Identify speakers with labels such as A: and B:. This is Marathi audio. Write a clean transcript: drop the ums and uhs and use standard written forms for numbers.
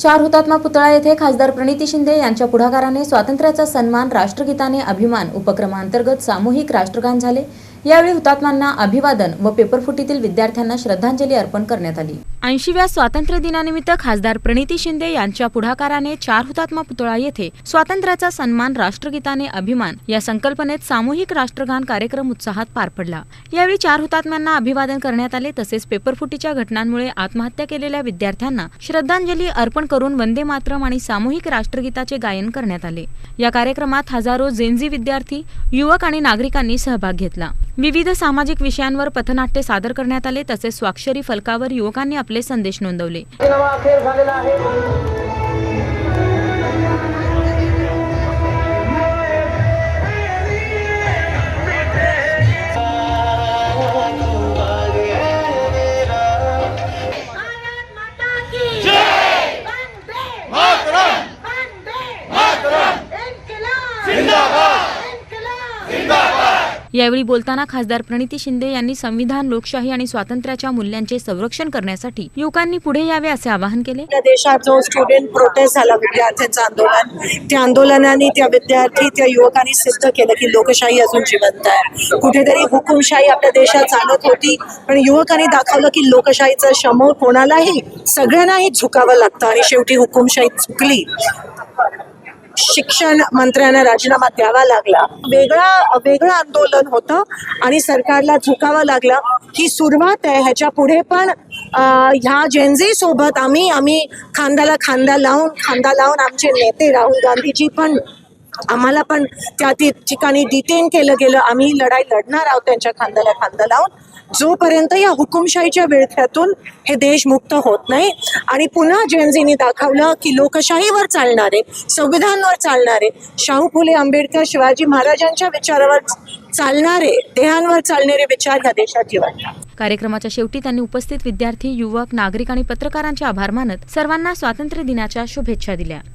A: चार हुतात्मा पुतळा येथे खासदार प्रणिती शिंदे यांच्या पुढाकाराने स्वातंत्र्याचा सन्मान, राष्ट्रगीताने अभिमान उपक्रमांतर्गत सामूहिक राष्ट्रगान झाले। यावेळी हुतात्म्यांना अभिवादन व पेपरफुटीतील विद्यार्थ्यांना श्रद्धांजली अर्पण करण्यात आली। 80व्या स्वातंत्र्य दिनानिमित्त खासदार प्रणिती शिंदे यांच्या पुढाकाराने चार हुतात्मा पुतळा येथे स्वातंत्र्याचा सन्मान, राष्ट्रगीताने अभिमान या संकल्पनेत सामूहिक राष्ट्रगान कार्यक्रम उत्साहात पार पडला। यावेळी चार हुतात्म्यांना अभिवादन करण्यात आले। तसेच पेपरफुटीच्या घटनांमुळे आत्महत्या केलेल्या विद्यार्थ्यांना श्रद्धांजली अर्पण करून वंदे मातरम आणि सामूहिक राष्ट्रगीताचे गायन करण्यात आले। या कार्यक्रमात हजारो जेनझी विद्यार्थी, युवक आणि नागरिकांनी सहभाग घेतला। विविध सामाजिक विषयांवर पथनाट्य सादर करण्यात आले। तसेच स्वाक्षरी फलकावर युवकांनी आपले संदेश नोंदवले। यावेळी बोलताना खासदार प्रणिती शिंदे यांनी संविधान, लोकशाही आणि स्वातंत्र्याच्या मूल्यांचे संरक्षण करण्यासाठी युवकांनी पुढे यावे असे आवाहन केले।
B: देशात जो स्टुडंट प्रोटेस्ट झाला, विद्यार्थ्यांचं आंदोलन, त्या आंदोलनाने त्या विद्यार्थी, त्या युवकांनी सिद्ध केलं की लोकशाही अजून जिवंत आहे। कुठेतरी हुकुमशाही आपल्या देशात चालत होती, पण युवकांनी दाखवलं की लोकशाहीचा समोर कोणालाही, सगळ्यांनाही झुकावं लागतं आणि शेवटी हुकुमशाही चुकली। शिक्षण मंत्र्यांना राजीनामा द्यावा लागला। वेगळं आंदोलन होतं आणि सरकारला झुकावं लागलं। ही सुरुवात आहे। ह्याच्या पुढे पण ह्या जेनझी सोबत आम्ही खांद्याला खांदा लावून आमचे नेते राहुल गांधीजी पण, आम्हाला पण त्या ठिकाणी डिटेन केलं गेलं। आम्ही लढाई लढणार आहोत त्यांच्या खांद्याला खांदा लावून, जोपर्यंत या हुकुमशाहीच्या विळख्यातून हे देश मुक्त होत नाही। आणि पुन्हा जेनझींनी दाखवलं की लोकशाहीवर चालणारे, संविधानावर चालणारे, शाहू फुले आंबेडकर, शिवाजी महाराजांच्या विचारावर चालणारे, देहांवर चालणारे विचार या देशात जिवंत।
A: कार्यक्रमाच्या शेवटी त्यांनी उपस्थित विद्यार्थी, युवक, नागरिक आणि पत्रकारांचे आभार मानत सर्वांना स्वातंत्र्य दिनाच्या शुभेच्छा दिल्या।